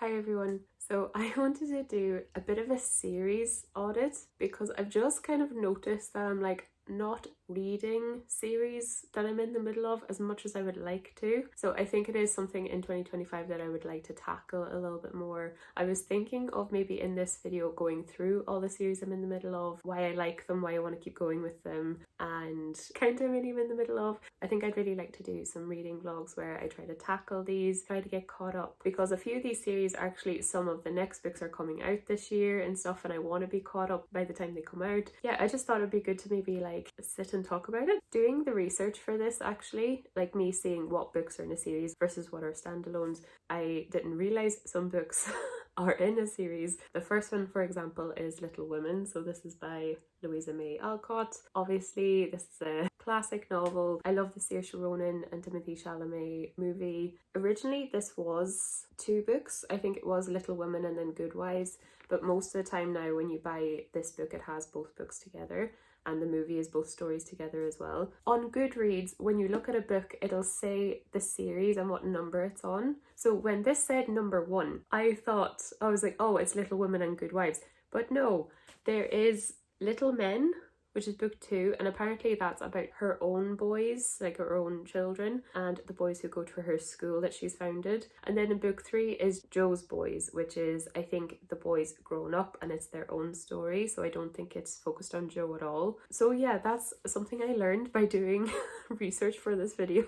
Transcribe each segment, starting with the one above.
Hi everyone. So I wanted to do a bit of a series audit because I've just kind of noticed that I'm like not reading series that I'm in the middle of as much as I would like to. So I think it is something in 2025 that I would like to tackle a little bit more. I was thinking of maybe in this video going through all the series I'm in the middle of, why I like them, why I want to keep going with them, and kind of many I'm in the middle of. I think I'd really like to do some reading vlogs where I try to tackle these, try to get caught up, because a few of these series actually, some of the next books are coming out this year and stuff, and I want to be caught up by the time they come out. Yeah, I just thought it'd be good to maybe like sit and talk about it. Doing the research for this, actually, like me seeing what books are in a series versus what are standalones, I didn't realize some books are in a series. The first one, for example, is Little Women. So this is by Louisa May Alcott. Obviously, this is a classic novel. I love the Saoirse Ronan and Timothée Chalamet movie. Originally, this was two books. I think it was Little Women and then Good Wives. But most of the time now, when you buy this book, it has both books together. And the movie is both stories together as well. On Goodreads, when you look at a book, it'll say the series and what number it's on. So when this said number 1, I was like, oh, it's Little Women and Good Wives. But no, there is Little Men, which is book 2, and apparently that's about her own boys, like her own children, and the boys who go to her school that she's founded. And then in book 3 is Jo's boys, which is, I think, the boys grown up and it's their own story, so I don't think it's focused on Jo at all. So yeah, that's something I learned by doing research for this video.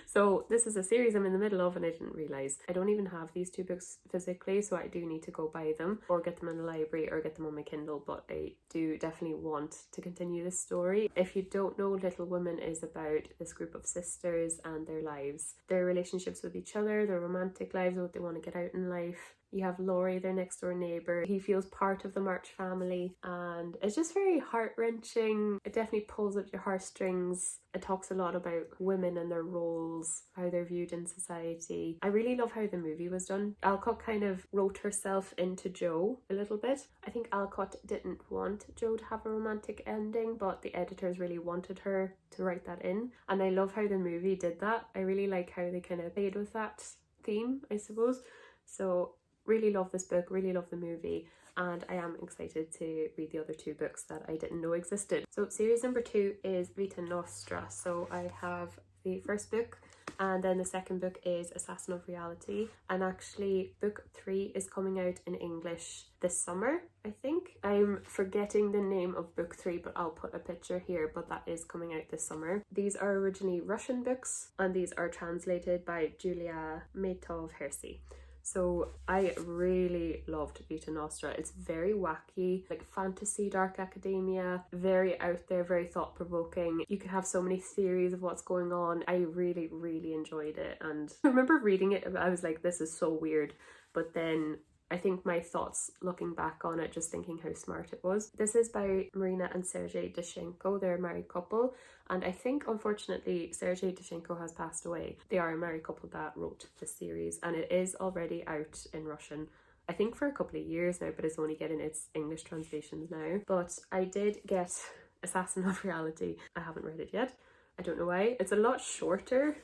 So this is a series I'm in the middle of and I didn't realise. I don't even have these two books physically, so I do need to go buy them or get them in the library or get them on my Kindle, but I do definitely want to continue this story. If you don't know, Little Women is about this group of sisters and their lives, their relationships with each other, their romantic lives, what they want to get out in life. You have Laurie, their next door neighbour. He feels part of the March family and it's just very heart-wrenching. It definitely pulls at your heartstrings. It talks a lot about women and their roles, how they're viewed in society. I really love how the movie was done. Alcott kind of wrote herself into Jo a little bit. I think Alcott didn't want Jo to have a romantic ending, but the editors really wanted her to write that in. And I love how the movie did that. I really like how they kind of played with that theme, I suppose. So really love this book, really love the movie, and I am excited to read the other two books that I didn't know existed. So series number 2 is Vita Nostra. So I have the first book and then the second book is Assassin of Reality, and actually book 3 is coming out in English this summer, I think. I'm forgetting the name of book 3, but I'll put a picture here, but that is coming out this summer. These are originally Russian books and these are translated by Julia Matov-Hersey. So I really loved Vita Nostra. It's very wacky, like fantasy, dark academia, very out there, very thought-provoking. You can have so many theories of what's going on. I really, really enjoyed it. And I remember reading it, I was like, this is so weird. But then I think my thoughts looking back on it, just thinking how smart it was. This is by Marina and Sergey Dyachenko. They're a married couple. And I think, unfortunately, Sergey Dyachenko has passed away. They are a married couple that wrote this series, and it is already out in Russian. I think for a couple of years now, but it's only getting its English translations now. But I did get Assassin of Reality. I haven't read it yet. I don't know why. It's a lot shorter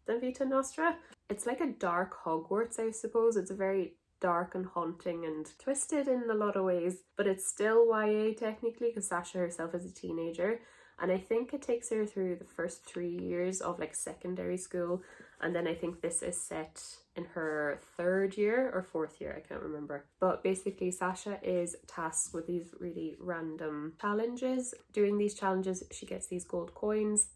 than Vita Nostra. It's like a dark Hogwarts, I suppose. It's a very dark and haunting and twisted in a lot of ways, but it's still YA technically because Sasha herself is a teenager. And I think it takes her through the first 3 years of like secondary school. And then I think this is set in her 3rd year or 4th year, I can't remember. But basically Sasha is tasked with these really random challenges. Doing these challenges, she gets these gold coins.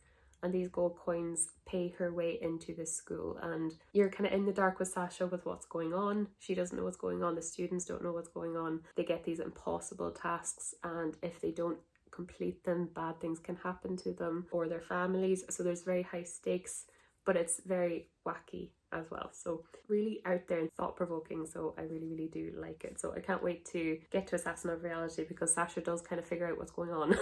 And these gold coins pay her way into this school. And you're kind of in the dark with Sasha with what's going on. She doesn't know what's going on. The students don't know what's going on. They get these impossible tasks. And if they don't complete them, bad things can happen to them or their families. So there's very high stakes, but it's very wacky as well. So really out there and thought-provoking, so I really, really do like it. So I can't wait to get to Assassin of Reality because Sasha does kind of figure out what's going on.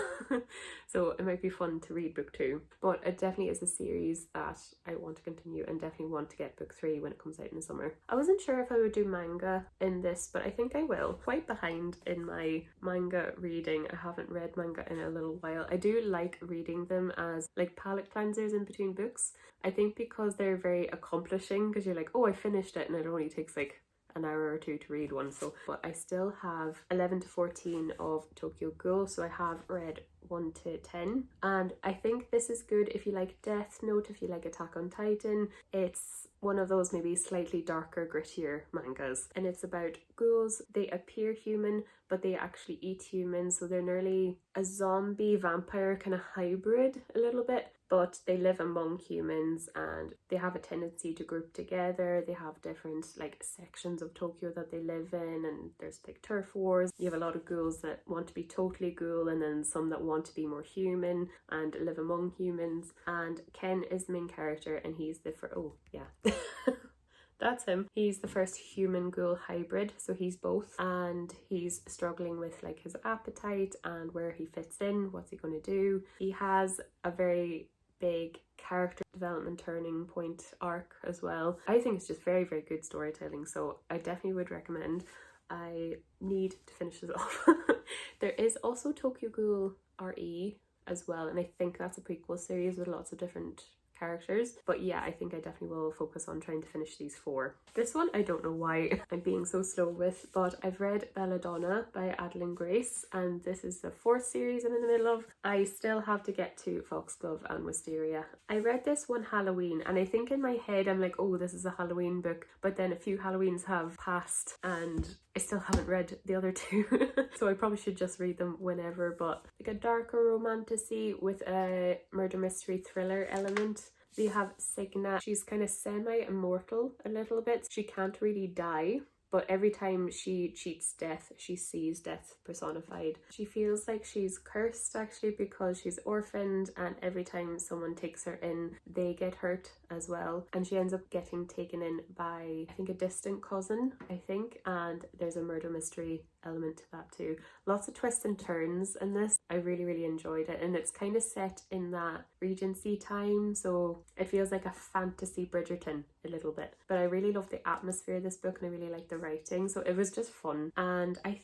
So it might be fun to read book 2. But it definitely is a series that I want to continue and definitely want to get book 3 when it comes out in the summer. I wasn't sure if I would do manga in this, but I think I will. Quite behind in my manga reading. I haven't read manga in a little while. I do like reading them as like palette cleansers in between books. I think because they're very accomplishing, because you're like, oh, I finished it, and it only takes like an hour or two to read one. So, but I still have 11 to 14 of Tokyo Ghoul, so I have read 1 to 10, and I think this is good if you like Death Note, if you like Attack on Titan. It's one of those maybe slightly darker, grittier mangas, and it's about ghouls. They appear human, but they actually eat humans, so they're nearly a zombie vampire kind of hybrid a little bit, but they live among humans and they have a tendency to group together. They have different like sections of Tokyo that they live in, and there's like turf wars. You have a lot of ghouls that want to be totally ghoul, and then some that want to be more human and live among humans. And Ken is the main character, and he's the that's him. He's the first human ghoul hybrid, so he's both, and he's struggling with like his appetite and where he fits in. What's he going to do? He has a very big character development turning point arc as well. I think it's just very, very good storytelling, so I definitely would recommend. I need to finish this off. There is also Tokyo Ghoul RE as well, and I think that's a prequel series with lots of different characters. But yeah, I think I definitely will focus on trying to finish these 4. This one, I don't know why I'm being so slow with, but I've read Belladonna by Adalyn Grace, and this is the 4th series I'm in the middle of. I still have to get to Foxglove and Wisteria. I read this one Halloween, and I think in my head I'm like, oh, this is a Halloween book, but then a few Halloweens have passed and I still haven't read the other 2. So I probably should just read them whenever. But like a darker romantasy with a murder mystery thriller element. We have Signa. She's kind of semi-immortal a little bit. She can't really die, but every time she cheats death, she sees death personified. She feels like she's cursed actually because she's orphaned, and every time someone takes her in, they get hurt as well. And she ends up getting taken in by, I think, a distant cousin, and there's a murder mystery element to that too. Lots of twists and turns in this. I really, really enjoyed it, and it's kind of set in that Regency time, so it feels like a fantasy Bridgerton a little bit. But I really love the atmosphere of this book, and I really like the writing, so it was just fun. And I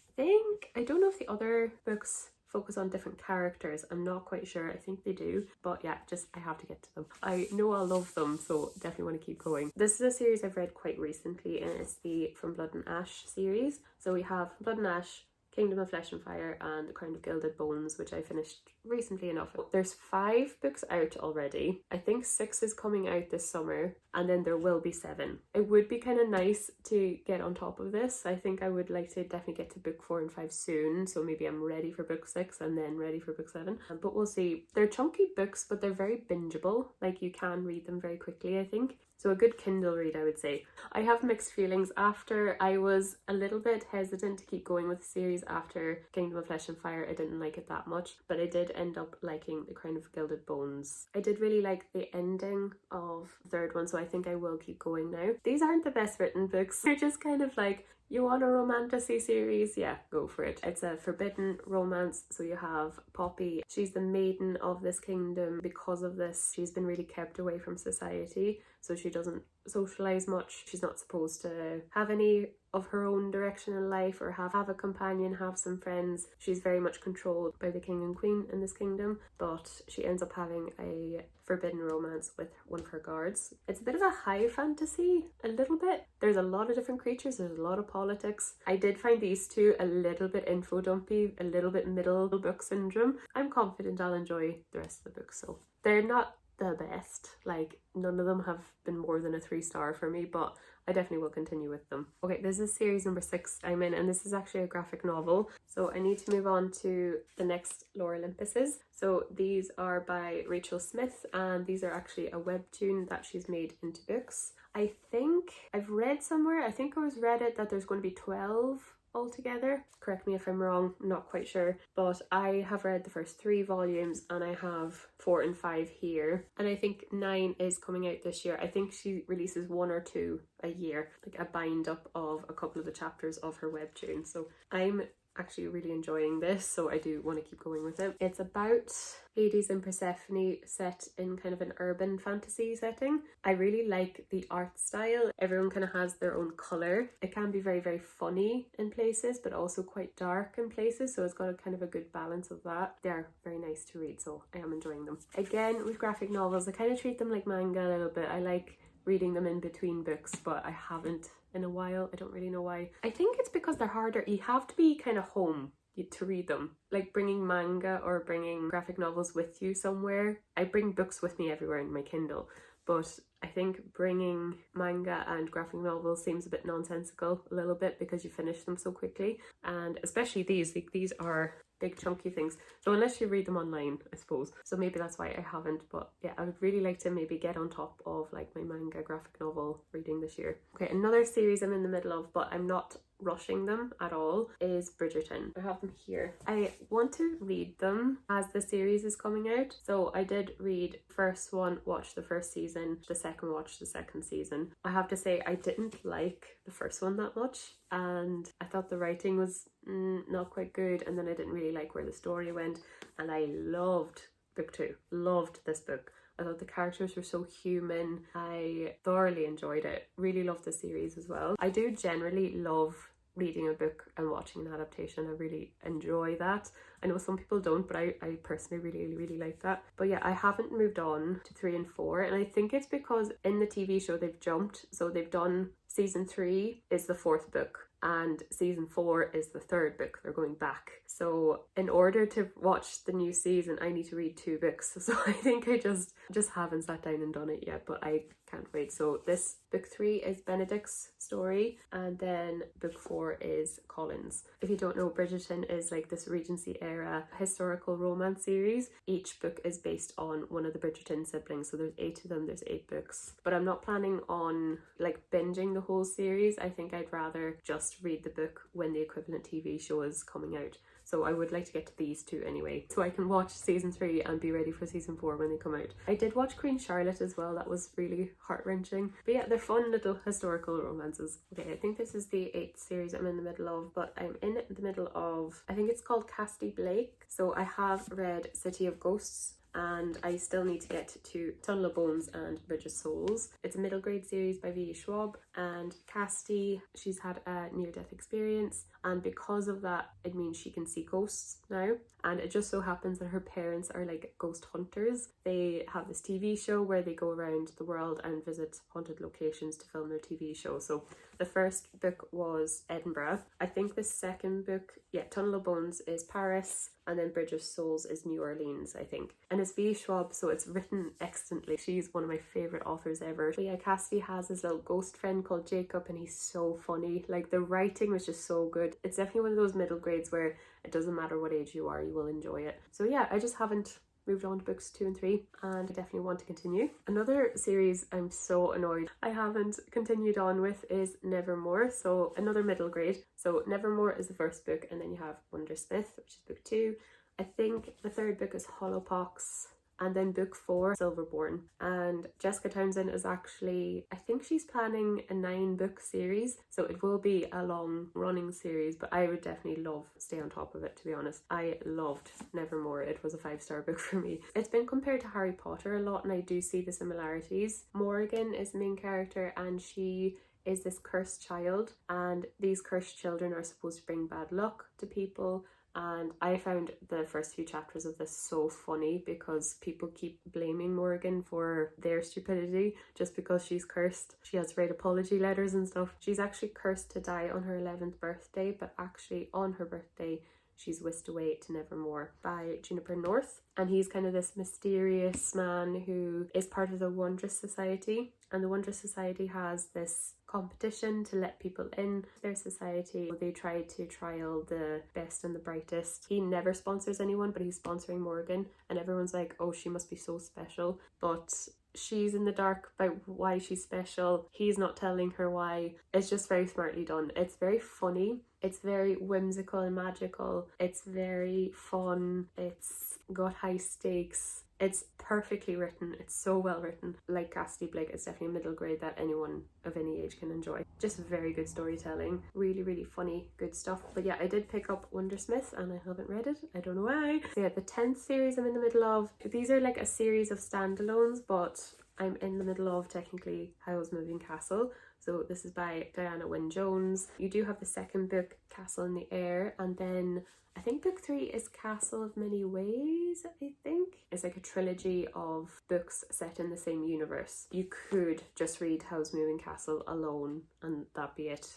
don't know if the other books focus on different characters. I'm not quite sure. I think they do, but yeah, just I have to get to them. I know I'll love them, so definitely want to keep going. This is a series I've read quite recently, and it's the From Blood and Ash series. So we have Blood and Ash, Kingdom of Flesh and Fire, and The Crown of Gilded Bones, which I finished recently enough. There's 5 books out already. I think 6 is coming out this summer, and then there will be 7. It would be kind of nice to get on top of this. I think I would like to definitely get to book 4 and 5 soon, so maybe I'm ready for book 6 and then ready for book 7. But we'll see. They're chunky books, but they're very bingeable. Like, you can read them very quickly, I think. So a good Kindle read, I would say. I have mixed feelings. After, I was a little bit hesitant to keep going with the series after Kingdom of Flesh and Fire. I didn't like it that much, but I did end up liking The Crown of Gilded Bones. I did really like the ending of the 3rd one, so I think I will keep going now. These aren't the best written books. They're just kind of like, you want a romantasy series? Yeah, go for it. It's a forbidden romance. So you have Poppy. She's the maiden of this kingdom. Because of this, she's been really kept away from society. So she doesn't socialize much. She's not supposed to have any of her own direction in life or have a companion, have some friends. She's very much controlled by the king and queen in this kingdom, but she ends up having a forbidden romance with one of her guards. It's a bit of a high fantasy, a little bit. There's a lot of different creatures, there's a lot of politics. I did find these 2 a little bit info dumpy, a little bit middle book syndrome. I'm confident I'll enjoy the rest of the book, so they're not the best. Like, none of them have been more than a 3-star for me, but I definitely will continue with them. Okay, this is series number 6 I'm in, and this is actually a graphic novel. So I need to move on to the next Lore Olympuses. So these are by Rachel Smith, and these are actually a webtoon that she's made into books. I think I've read somewhere, I think I was read it, that there's going to be 12 altogether. Correct me if I'm wrong, I'm not quite sure, but I have read the first 3 volumes and I have 4 and 5 here, and I think 9 is coming out this year. I think she releases 1 or 2 a year, like a bind up of a couple of the chapters of her webtoon. So I'm actually really enjoying this, so I do want to keep going with it. It's about Hades and Persephone set in kind of an urban fantasy setting. I really like the art style. Everyone kind of has their own colour. It can be very, very funny in places, but also quite dark in places, so it's got a kind of a good balance of that. They're very nice to read, so I am enjoying them. Again, with graphic novels, I kind of treat them like manga a little bit. I like reading them in between books, but I haven't in a while. I don't really know why. I think it's because they're harder. You have to be kind of home to read them. Like bringing manga or bringing graphic novels with you somewhere. I bring books with me everywhere in my Kindle, but I think bringing manga and graphic novels seems a bit nonsensical a little bit because you finish them so quickly, and especially these, like, these are big chunky things, so unless you read them online, I suppose. So maybe that's why I haven't, but yeah, I would really like to maybe get on top of like my manga graphic novel reading this year. Okay, another series I'm in the middle of, but I'm not rushing them at all, is Bridgerton. I have them here. I want to read them as the series is coming out. So I did read first one, watch the first season, the second watch the second season. I have to say I didn't like the first one that much, and I thought the writing was not quite good, and then I didn't really like where the story went, and I loved book 2. Loved this book. I thought the characters were so human. I thoroughly enjoyed it. Really loved the series as well. I do generally love reading a book and watching an adaptation. I really enjoy that. I know some people don't, but I personally really like that. But yeah, I haven't moved on to 3 and 4, and I think it's because in the TV show they've jumped. So they've done season 3 is the 4th book, and season 4 is the 3rd book. They're going back. So in order to watch the new season, I need to read 2 books. So I think I just haven't sat down and done it yet, but I can't wait. So this book 3 is Benedict's story, and then book 4 is Colin's. If you don't know, Bridgerton is like this Regency era historical romance series. Each book is based on one of the Bridgerton siblings. So there's 8 of them, there's 8 books. But I'm not planning on like binging the whole series. I think I'd rather just read the book when the equivalent TV show is coming out. So I would like to get to these 2 anyway, so I can watch season 3 and be ready for season 4 when they come out. I did watch Queen Charlotte as well. That was really heart-wrenching. But yeah, they're fun little historical romances. Okay, I think this is the 8th series I'm in the middle of, but I'm in the middle of, I think it's called Cassidy Blake. So I have read City of Ghosts, and I still need to get to Tunnel of Bones and Bridge of Souls. It's a middle grade series by V. Schwab, and Cassidy, she's had a near-death experience, and because of that it means she can see ghosts now, and it just so happens that her parents are like ghost hunters. They have this TV show where they go around the world and visit haunted locations to film their TV show. So the first book was Edinburgh. I think the second book, yeah, Tunnel of Bones is Paris, and then Bridge of Souls is New Orleans, I think. And it's V. Schwab, so it's written excellently. She's one of my favourite authors ever. But yeah, Cassidy has this little ghost friend called Jacob, and he's so funny. Like, the writing was just so good. It's definitely one of those middle grades where it doesn't matter what age you are, you will enjoy it. So yeah, I just haven't moved on to books 2 and 3, and I definitely want to continue. Another series I'm so annoyed I haven't continued on with is Nevermoor, so another middle grade. So Nevermoor is the first book, and then you have Wondersmith, which is book 2. I think the 3rd book is Hollowpox, and then book 4, Silverborn. And Jessica Townsend is actually, I think she's planning a 9-book series, so it will be a long running series, but I would definitely love to stay on top of it, to be honest. I loved Nevermoor. It was a 5-star book for me. It's been compared to Harry Potter a lot, and I do see the similarities. Morgan is the main character, and she is this cursed child, and these cursed children are supposed to bring bad luck to people. And I found the first few chapters of this so funny because people keep blaming Morgan for their stupidity just because she's cursed. She has to write apology letters and stuff. She's actually cursed to die on her 11th birthday, but actually on her birthday she's whisked away to Nevermoor by Juniper North, and he's kind of this mysterious man who is part of the Wondrous Society, and the Wondrous Society has this competition to let people in their society. They try to trial the best and the brightest. He never sponsors anyone, but he's sponsoring Morgan, and everyone's like, oh, she must be so special, but she's in the dark about why she's special. He's not telling her why. It's just very smartly done. It's very funny. It's very whimsical and magical. It's very fun. It's got high stakes. It's perfectly written. It's so well written. Like Cassidy Blake, it's definitely a middle grade that anyone of any age can enjoy. Just very good storytelling. Really funny, good stuff. But yeah, I did pick up Wondersmith and I haven't read it. I don't know why. So yeah, the 10th series I'm in the middle of. These are like a series of standalones, but I'm in the middle of technically Howls Moving Castle. So this is by Diana Wynne Jones. You do have the second book, Castle in the Air, and then I think book 3 is Castle of Many Ways, I think. It's like a trilogy of books set in the same universe. You could just read Howl's Moving Castle alone and that be it.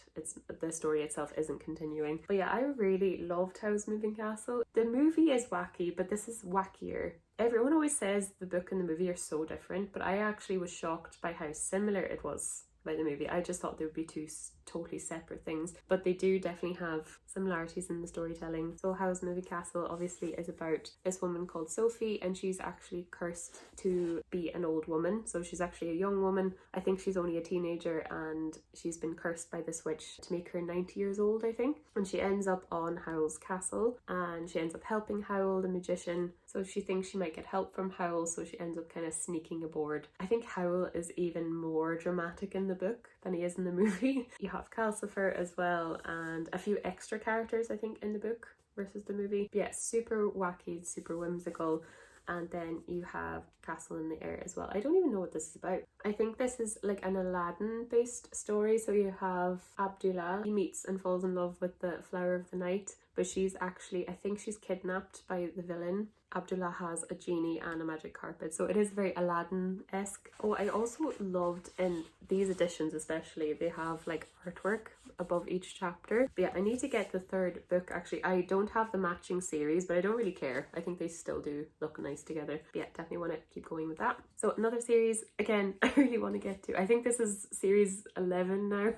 The story itself isn't continuing. But yeah, I really loved Howl's Moving Castle. The movie is wacky, but this is wackier. Everyone always says the book and the movie are so different, but I actually was shocked by how similar it was by the movie. I just thought they would be two totally separate things, but they do definitely have similarities in the storytelling. So Howl's Moving Castle obviously is about this woman called Sophie, and she's actually cursed to be an old woman. So she's actually a young woman. I think she's only a teenager, and she's been cursed by this witch to make her 90 years old, I think. And she ends up on Howl's castle, and she ends up helping Howl, the magician. So she thinks she might get help from Howl, so she ends up kind of sneaking aboard. I think Howl is even more dramatic in the book than he is in the movie. You have Calcifer as well, and a few extra characters I think in the book versus the movie. But yeah, super wacky, super whimsical. And then you have Castle in the Air as well. I don't even know what this is about. I think this is like an Aladdin based story. So you have Abdullah. He meets and falls in love with the Flower of the Night, but she's actually, I think she's kidnapped by the villain. Abdullah has a genie and a magic carpet, so it is very Aladdin-esque. Oh, I also loved in these editions especially, they have like artwork above each chapter. But yeah, I need to get the third book actually. I don't have the matching series, but I don't really care. I think they still do look nice together. But yeah, definitely want to keep going with that. So another series, again, I really want to get to. I think this is series 11 now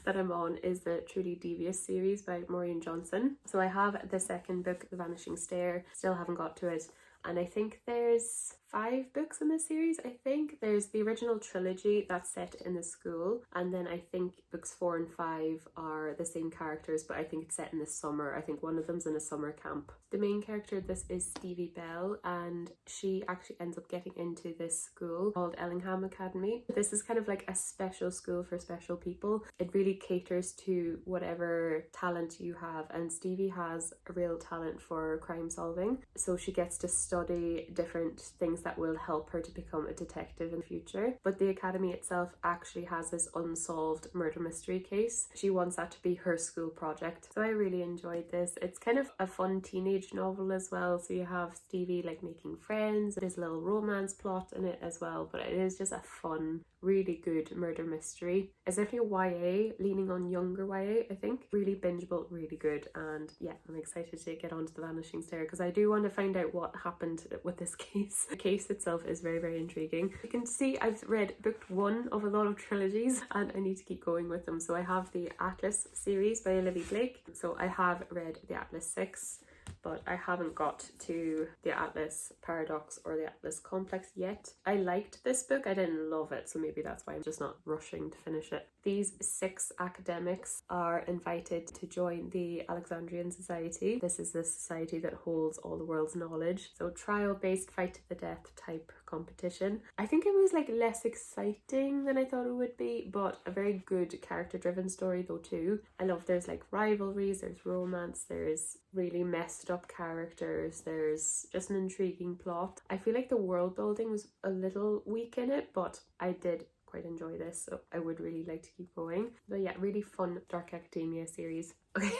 that I'm on, is the Truly Devious series by Maureen Johnson. So I have the second book, The Vanishing Stair, still haven't got to it. And I think there's 5 books in this series. I think there's the original trilogy that's set in the school, and then I think books 4 and 5 are the same characters, but I think it's set in the summer. I think one of them's in a summer camp. The main character of this is Stevie Bell, and she actually ends up getting into this school called Ellingham Academy. This is kind of like a special school for special people. It really caters to whatever talent you have, and Stevie has a real talent for crime solving, so she gets to study different things that will help her to become a detective in the future. But the academy itself actually has this unsolved murder mystery case. She wants that to be her school project. So I really enjoyed this. It's kind of a fun teenage novel as well. So you have Stevie like making friends. There's a little romance plot in it as well, but it is just a fun, really good murder mystery. It's definitely a YA, leaning on younger YA, I think. Really bingeable, really good. And yeah, I'm excited to get onto The Vanishing Stair because I do want to find out what happened with this case. The case itself is very, very intriguing. You can see I've read book 1 of a lot of trilogies and I need to keep going with them. So I have the Atlas series by Olivia Blake. So I have read the Atlas 6, but I haven't got to the Atlas Paradox or the Atlas Complex yet. I liked this book, I didn't love it, so maybe that's why I'm just not rushing to finish it. These 6 academics are invited to join the Alexandrian Society. This is the society that holds all the world's knowledge. So trial-based fight to the death type competition. I think it was like less exciting than I thought it would be, but a very good character-driven story though too. I love there's like rivalries, there's romance, there's really messed up characters, there's just an intriguing plot. I feel like the world building was a little weak in it, but I did quite enjoy this, so I would really like to keep going. But yeah, really fun Dark Academia series. Okay,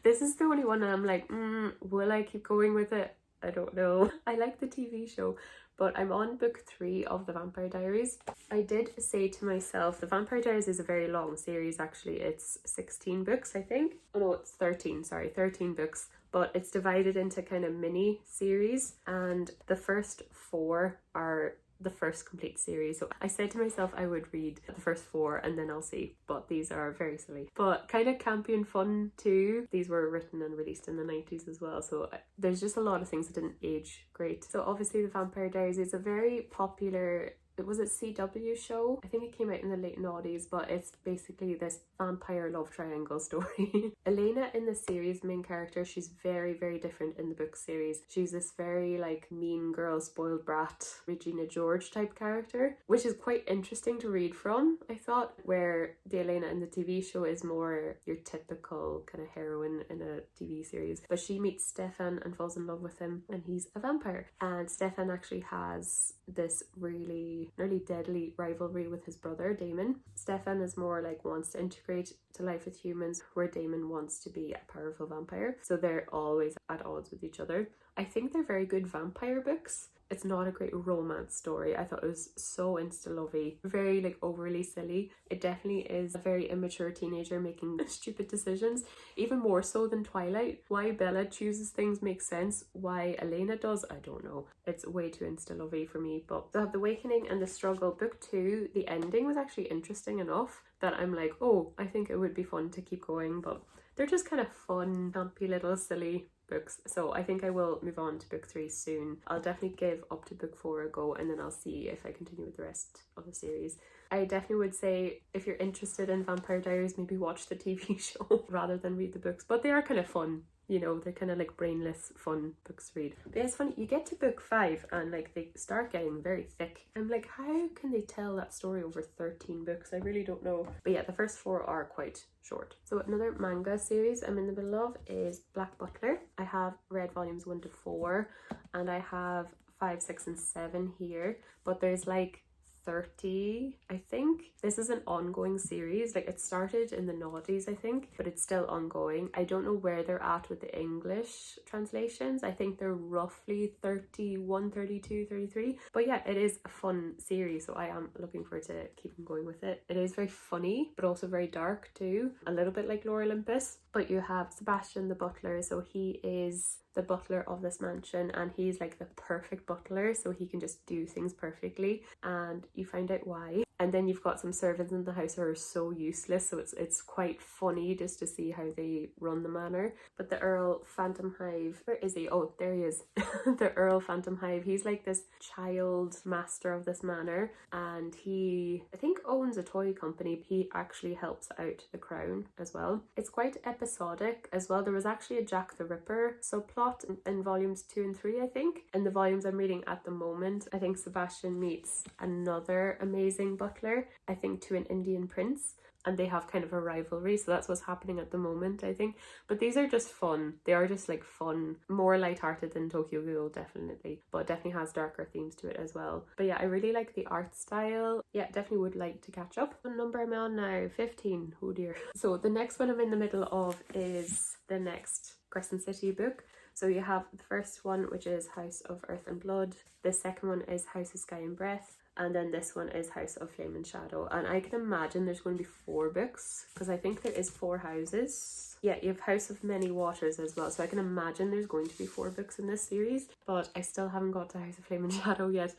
this is the only one that I'm like, will I keep going with it? I don't know. I like the TV show, but I'm on book 3 of The Vampire Diaries. I did say to myself, The Vampire Diaries is a very long series actually. It's 16 books, I think. Oh no, it's 13, sorry, 13 books. But it's divided into kind of mini series, and the first 4 are the first complete series. So I said to myself I would read the first 4 and then I'll see, but these are very silly but kind of campy and fun too. These were written and released in the 90s as well, so there's just a lot of things that didn't age great. So obviously The Vampire Diaries is a very popular, it was a CW show. I think it came out in the late noughties, but it's basically this vampire love triangle story. Elena in the series, main character, she's very, very different in the book series. She's this very like mean girl, spoiled brat, Regina George type character, which is quite interesting to read from, I thought, where the Elena in the TV show is more your typical kind of heroine in a TV series. But she meets Stefan and falls in love with him, and he's a vampire. And Stefan actually has this really nearly deadly rivalry with his brother Damon. Stefan is more like wants to integrate to life with humans, where Damon wants to be a powerful vampire. So they're always at odds with each other. I think they're very good vampire books. It's not a great romance story. I thought it was so insta-lovey, very like overly silly. It definitely is a very immature teenager making stupid decisions, even more so than Twilight. Why Bella chooses things makes sense. Why Elena does, I don't know. It's way too insta-lovey for me. But The Awakening and the Struggle, book 2, the ending was actually interesting enough that I'm like, oh, I think it would be fun to keep going. But they're just kind of fun, campy little silly books, so I think I will move on to book 3 soon. I'll definitely give up to book 4 a go, and then I'll see if I continue with the rest of the series. I definitely would say if you're interested in Vampire Diaries, maybe watch the TV show rather than read the books, but they are kind of fun. You know, they're kind of like brainless, fun books to read. But yeah, it's funny, you get to book 5 and like they start getting very thick. I'm like, how can they tell that story over 13 books? I really don't know. But yeah, the first 4 are quite short. So another manga series I'm in the middle of is Black Butler. I have read volumes 1 to 4 and I have 5, 6 and 7 here, but there's like 30, I think. This is an ongoing series. Like, it started in the noughties, I think, but it's still ongoing. I don't know where they're at with the English translations. I think they're roughly 31, 32, 33. But yeah, it is a fun series, so I am looking forward to keeping going with it. It is very funny, but also very dark too. A little bit like Lore Olympus. But you have Sebastian the butler, so he is the butler of this mansion, and he's like the perfect butler, so he can just do things perfectly, and you find out why. And then you've got some servants in the house who are so useless, so it's quite funny just to see how they run the manor. But the Earl Phantom Hive, where is he? Oh, there he is. The Earl Phantom Hive, he's like this child master of this manor, and he, I think, owns a toy company. He actually helps out the crown as well. It's quite episodic as well. There was actually a Jack the Ripper subplot in volumes 2 and 3, I think. In the volumes I'm reading at the moment, I think Sebastian meets another amazing butler, I think, to an Indian prince, and they have kind of a rivalry, so that's what's happening at the moment, I think. But these are just fun. They are just like fun, more light-hearted than Tokyo Ghoul, definitely, but definitely has darker themes to it as well. But yeah, I really like the art style. Yeah, definitely would like to catch up. What number am I on now? 15. Oh dear. So the next one I'm in the middle of is the next Crescent City book. So you have the first one, which is House of Earth and Blood. The second one is House of Sky and Breath. And then this one is House of Flame and Shadow. And I can imagine there's going to be 4 books, because I think there is 4 houses. Yeah, you have House of Many Waters as well. So I can imagine there's going to be 4 books in this series. But I still haven't got to House of Flame and Shadow yet.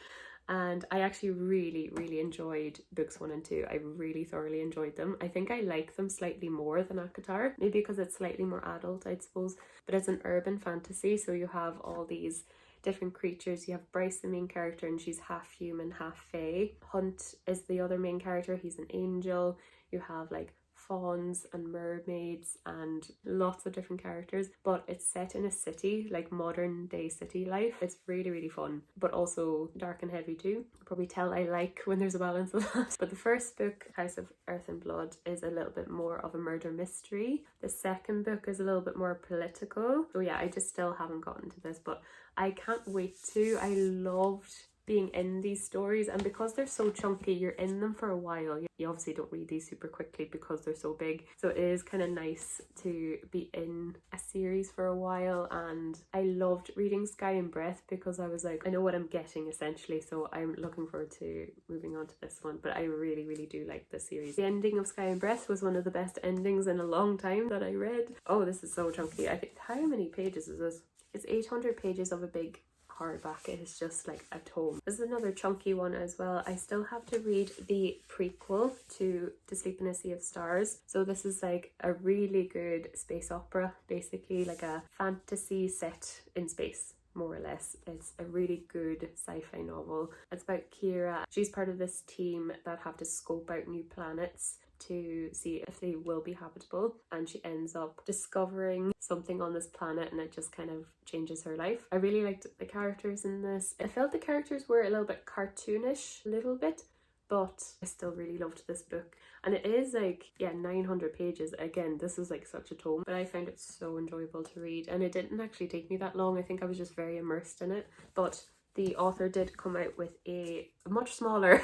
And I actually really enjoyed books 1 and 2. I really thoroughly enjoyed them. I think I like them slightly more than ACOTAR, maybe because it's slightly more adult, I suppose. But it's an urban fantasy, so you have all these different creatures. You have Bryce, the main character, and she's half human, half fae. Hunt is the other main character. He's an angel. You have like fauns and mermaids and lots of different characters, but it's set in a city, like modern day city life. It's really fun, but also dark and heavy too. You can probably tell I like when there's a balance of that. But the first book, House of Earth and Blood, is a little bit more of a murder mystery. The second book is a little bit more political. So yeah, I just still haven't gotten to this, but I can't wait to. I loved being in these stories, and because they're so chunky, you're in them for a while. You obviously don't read these super quickly because they're so big, so it is kind of nice to be in a series for a while. And I loved reading Sky and Breath because I was like, I know what I'm getting essentially, so I'm looking forward to moving on to this one. But I really do like this series. The ending of Sky and Breath was one of the best endings in a long time that I read. Oh, this is so chunky. I think, how many pages is this? It's 800 pages of a big hardback. It is just like a tome. This is another chunky one as well. I still have to read the prequel to Sleep in a Sea of Stars. So this is like a really good space opera, basically like a fantasy set in space, more or less. It's a really good sci-fi novel. It's about Kira. She's part of this team that have to scope out new planets to see if they will be habitable, and she ends up discovering something on this planet, and it just kind of changes her life. I really liked the characters in this. I felt the characters were a little bit cartoonish, a little bit, but I still really loved this book. And it is like, yeah, 900 pages. Again, this is like such a tome, but I found it so enjoyable to read, and it didn't actually take me that long. I think I was just very immersed in it. But the author did come out with a much smaller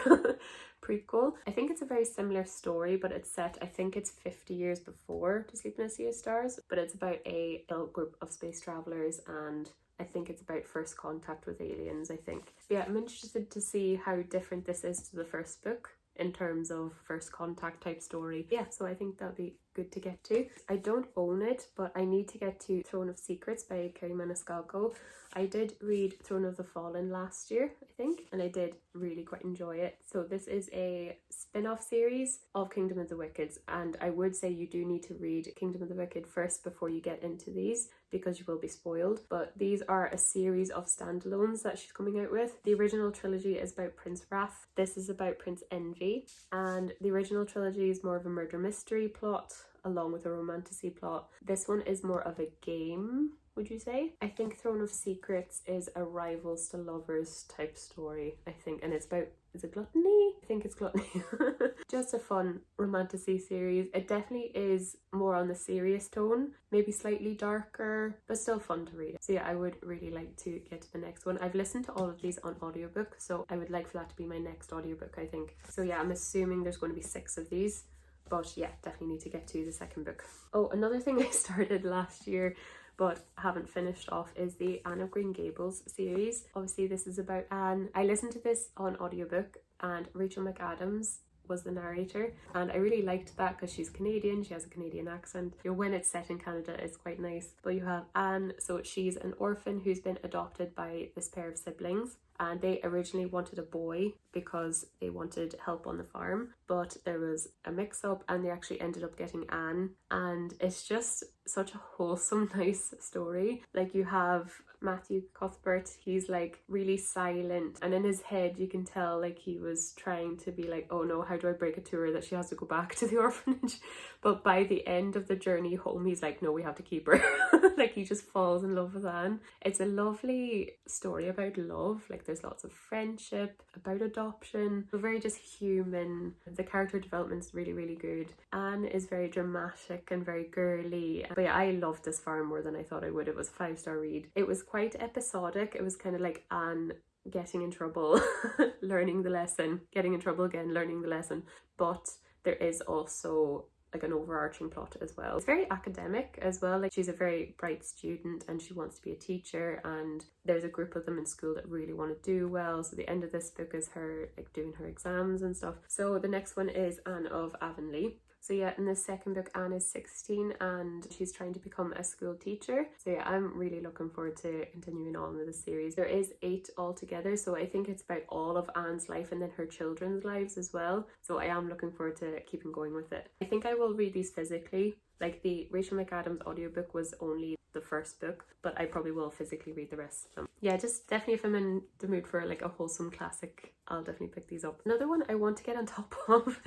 prequel. I think it's a very similar story, but it's set, I think it's 50 years before To Sleep in a Sea of Stars, but it's about a group of space travelers, and I think it's about first contact with aliens, I think. Yeah, I'm interested to see how different this is to the first book in terms of first contact type story. Yeah, so I think that'll be good to get to. I don't own it, but I need to get to Throne of Secrets by Kerry Maniscalco. I did read Throne of the Fallen last year, I think, and I did really quite enjoy it. So this is a spin-off series of Kingdom of the Wicked, and I would say you do need to read Kingdom of the Wicked first before you get into these, because you will be spoiled. But these are a series of standalones that she's coming out with. The original trilogy is about Prince Wrath. This is about Prince Envy, and the original trilogy is more of a murder mystery plot along with a romantasy plot. This one is more of a game, would you say? I think Throne of Secrets is a rivals to lovers type story, I think, and it's about, is it gluttony? I think it's gluttony. Just a fun romantasy series. It definitely is more on the serious tone, maybe slightly darker, but still fun to read. So yeah, I would really like to get to the next one. I've listened to all of these on audiobook, so I would like for that to be my next audiobook, I think. So yeah, I'm assuming there's going to be 6 of these. But yeah, definitely need to get to the second book. Oh, another thing I started last year but haven't finished off is the Anne of Green Gables series. Obviously this is about Anne. I listened to this on audiobook and Rachel McAdams was the narrator, and I really liked that because she's Canadian, she has a Canadian accent. You know, when it's set in Canada, it's quite nice. But you have Anne, so she's an orphan who's been adopted by this pair of siblings, and they originally wanted a boy because they wanted help on the farm, but there was a mix-up and they actually ended up getting Anne, and it's just such a wholesome, nice story. Like, you have Matthew Cuthbert, he's like really silent, and in his head you can tell like he was trying to be like, oh no, how do I break it to her that she has to go back to the orphanage? But by the end of the journey home, he's like, no, we have to keep her. Like, he just falls in love with Anne. It's a lovely story about love. Like, there's lots of friendship, about adoption, but very just human. The character development is really, really good. Anne is very dramatic and very girly. But yeah, I loved this far more than I thought I would. It was a 5-star read. It was quite episodic. It was kind of like Anne getting in trouble, learning the lesson, getting in trouble again, learning the lesson. But there is also like an overarching plot as well. It's very academic as well. Like, she's a very bright student and she wants to be a teacher, and there's a group of them in school that really want to do well. So the end of this book is her like doing her exams and stuff. So the next one is Anne of Avonlea. So yeah, in the second book, Anne is 16 and she's trying to become a school teacher. So yeah, I'm really looking forward to continuing on with the series. There is 8 altogether, so I think it's about all of Anne's life and then her children's lives as well. So I am looking forward to keeping going with it. I think I will read these physically. Like, the Rachel McAdams audiobook was only the first book, but I probably will physically read the rest of them. Yeah, just definitely if I'm in the mood for like a wholesome classic, I'll definitely pick these up. Another one I want to get on top of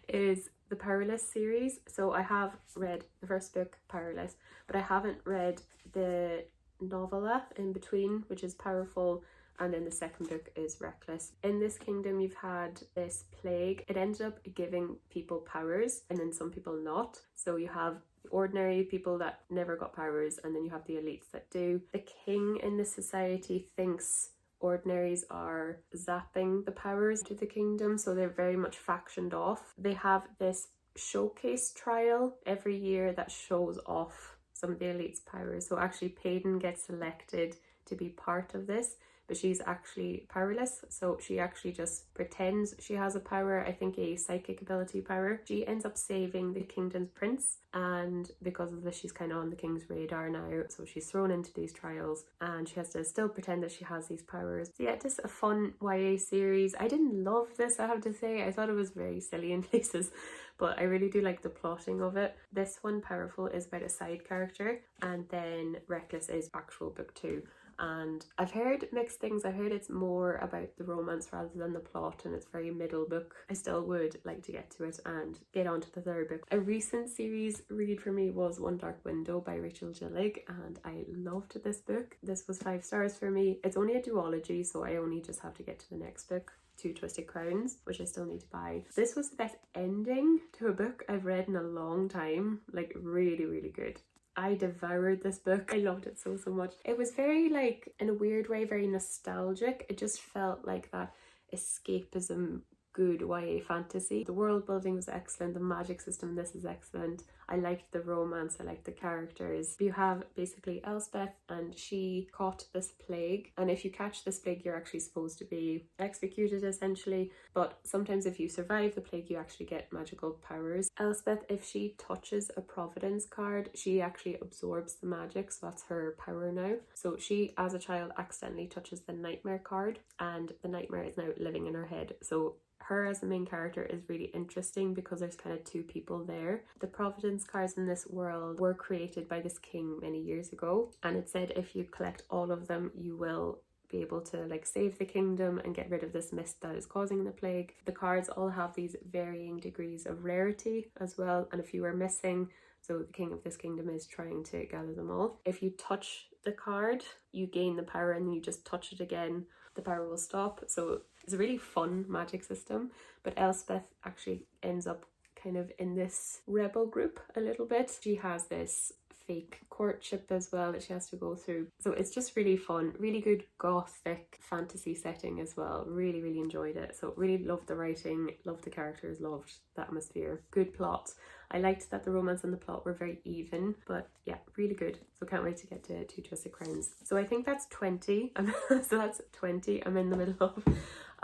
is the Powerless series. So I have read the first book, Powerless, but I haven't read the novella in between, which is Powerful, and then the second book is Reckless. In this kingdom, you've had this plague. It ended up giving people powers and then some people not. So you have ordinary people that never got powers, and then you have the elites that do. The king in the society thinks ordinaries are zapping the powers to the kingdom, so they're very much factioned off. They have this showcase trial every year that shows off some of the elites' powers. So actually Payton gets selected to be part of this, but she's actually powerless, so she actually just pretends she has a power, I think a psychic ability power. She ends up saving the kingdom's prince, and because of this she's kind of on the king's radar now, so she's thrown into these trials and she has to still pretend that she has these powers. So yeah, just a fun YA series. I didn't love this, I have to say. I thought it was very silly in places, but I really do like the plotting of it. This one, Powerful, is about a side character, and then Reckless is actual book 2. And I've heard mixed things. I've heard it's more about the romance rather than the plot, and it's very middle book. I still would like to get to it and get on to the third book. A recent series read for me was One Dark Window by Rachel Gillig, and I loved this book. This was 5 stars for me. It's only a duology, so I only just have to get to the next book, Two Twisted Crowns, which I still need to buy. This was the best ending to a book I've read in a long time. Like, really, really good. I devoured this book. I loved it so much. It was very, like, in a weird way, very nostalgic. It just felt like that escapism, good YA fantasy. The world building was excellent, the magic system in this is excellent. I liked the romance, I liked the characters. You have basically Elspeth, and she caught this plague, and if you catch this plague you're actually supposed to be executed essentially, but sometimes if you survive the plague you actually get magical powers. Elspeth, if she touches a Providence card, she actually absorbs the magic, so that's her power now. So she, as a child, accidentally touches the Nightmare card, and the Nightmare is now living in her head. So her as the main character is really interesting because there's kind of two people there. The Providence cards in this world were created by this king many years ago, and it said if you collect all of them you will be able to like save the kingdom and get rid of this mist that is causing the plague. The cards all have these varying degrees of rarity as well, and if you are missing, so the king of this kingdom is trying to gather them all. If you touch the card, you gain the power, and you just touch it again, the power will stop. So it's a really fun magic system. But Elspeth actually ends up kind of in this rebel group a little bit. She has this fake courtship as well that she has to go through. So it's just really fun, really good gothic fantasy setting as well. Really, really enjoyed it. So really loved the writing, loved the characters, loved the atmosphere, good plot. I liked that the romance and the plot were very even, but yeah, really good. So can't wait to get to Two Twisted Crowns. So I think that's 20. So that's 20 I'm in the middle of.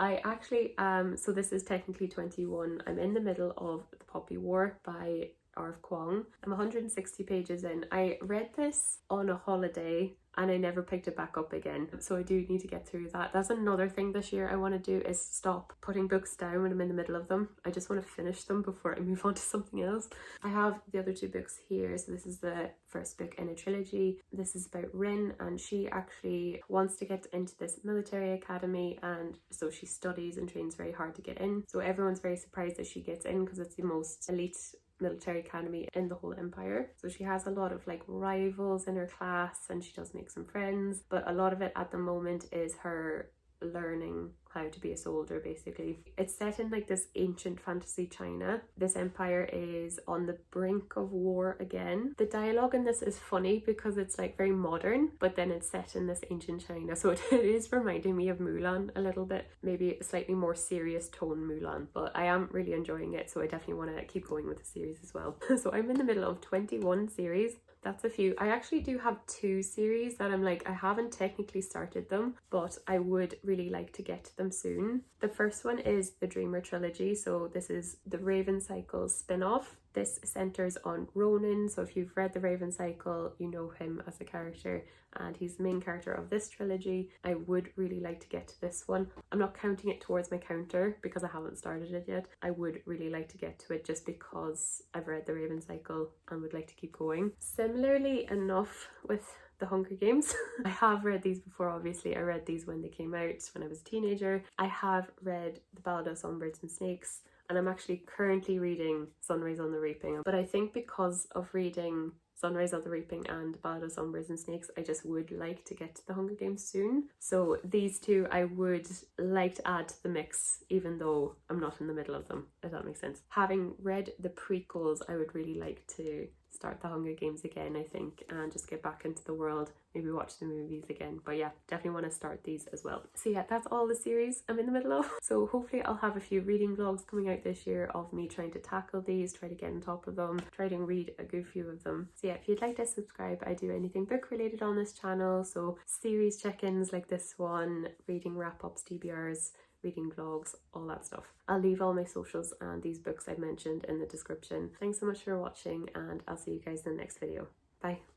I actually, so this is technically 21. I'm in the middle of The Poppy War by R.F. Kuang. I'm 160 pages in. I read this on a holiday and I never picked it back up again, so I do need to get through that. That's another thing this year I want to do, is stop putting books down when I'm in the middle of them. I just want to finish them before I move on to something else. I have the other two books here. So this is the first book in a trilogy. This is about Rin, and she actually wants to get into this military academy, and so she studies and trains very hard to get in. So everyone's very surprised that she gets in because it's the most elite military academy in the whole empire. So she has a lot of like rivals in her class, and she does make some friends, but a lot of it at the moment is her learning how to be a soldier basically. It's set in like this ancient fantasy China. This empire is on the brink of war again. The dialogue in this is funny because it's like very modern, but then it's set in this ancient China, so it is reminding me of Mulan a little bit, maybe a slightly more serious tone Mulan, but I am really enjoying it, so I definitely want to keep going with the series as well. So I'm in the middle of 21 series. That's a few. I actually do have 2 series that I'm like, I haven't technically started them, but I would really like to get to them soon. The first one is the Dreamer trilogy. So this is the Raven Cycle spin-off. This centers on Ronan. So if you've read the Raven Cycle, you know him as a character, and he's the main character of this trilogy. I would really like to get to this one. I'm not counting it towards my counter because I haven't started it yet. I would really like to get to it just because I've read the Raven Cycle and would like to keep going. Similarly enough with the Hunger Games. I have read these before, obviously. I read these when they came out when I was a teenager. I have read The Ballad of Songbirds and Snakes, and I'm actually currently reading Sunrise on the Reaping. But I think because of reading Sunrise on the Reaping and Ballad of Songbirds and Snakes, I just would like to get to the Hunger Games soon. So these two I would like to add to the mix, even though I'm not in the middle of them, if that makes sense. Having read the prequels, I would really like to start the Hunger Games again, I think, and just get back into the world, maybe watch the movies again. But yeah, definitely want to start these as well. So yeah, that's all the series I'm in the middle of. So hopefully I'll have a few reading vlogs coming out this year of me trying to tackle these, try to get on top of them, try to read a good few of them. So yeah, if you'd like to subscribe, I do anything book related on this channel, so series check-ins like this one, reading wrap-ups, TBRs, reading vlogs, all that stuff. I'll leave all my socials and these books I've mentioned in the description. Thanks so much for watching, and I'll see you guys in the next video. Bye.